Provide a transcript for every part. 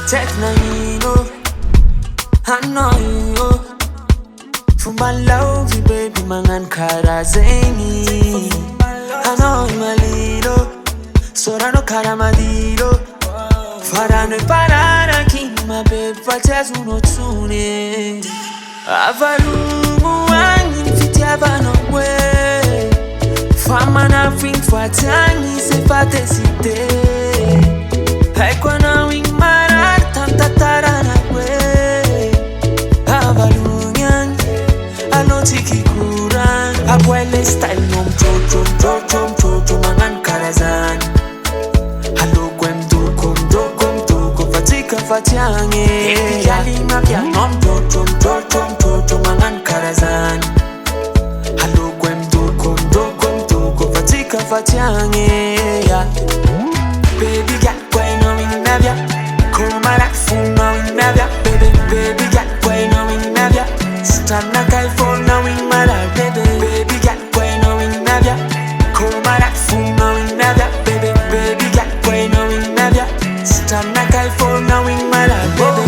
Teknino, I know you. For my love, you baby, mangan karazeni. I know you my little, sorano karamadiro. Farano e parara chi ma per faccias uno tsune. Avalumu angi fiti avano we. Fama na fin fatangi se fate site. Ecco na wing marar tanta tarana we. Avalunyang ano tiki kuran. Abuele style nom cho mangan karazan. Hello kwem do fatika fatiange. Yali mapia nom cho mangan karazan. Hello kwem do fatika fatiange. Baby got boy knowing navia. Koma rak fun knowing navia. Baby got boy knowing navia. Stand na kai for knowing mala. Baby got boy knowing navia. Koma rak fun knowing navia. Baby got boy knowing navia. Stand na kai for knowing mala.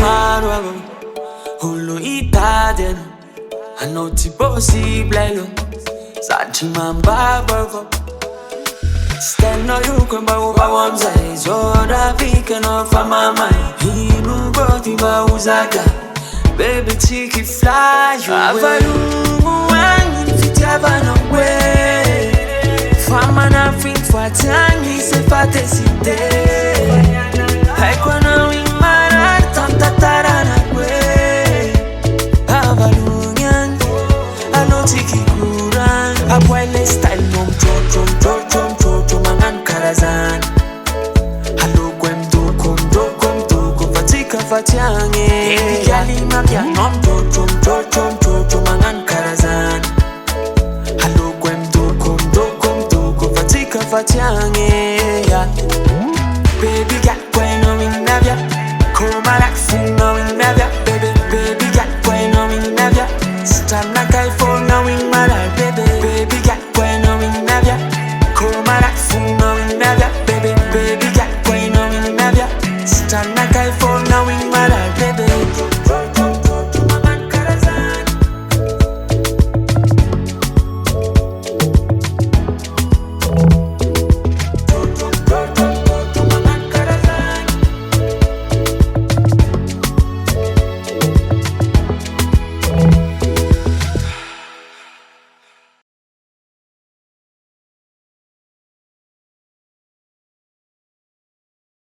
Marwago hulu itaden. Ano ti possible lo. Sachi mamba burgo. Stand no you can buy over one size. Ora picking off of my mind. Hinu boti ba uzaga. Baby tiki fly you away. Avalumu wangi fiti avano we. Fama na fin fatangi se fate site. Haikwa na wing marar tanta tarana we. Avalunyang ano tiki kuran. Abuele style nom cho mangan karazan. Hello kwem do fatika fatiange. Yali mapia nom cho mangan karazan. Hello kwem do fatika fatiange.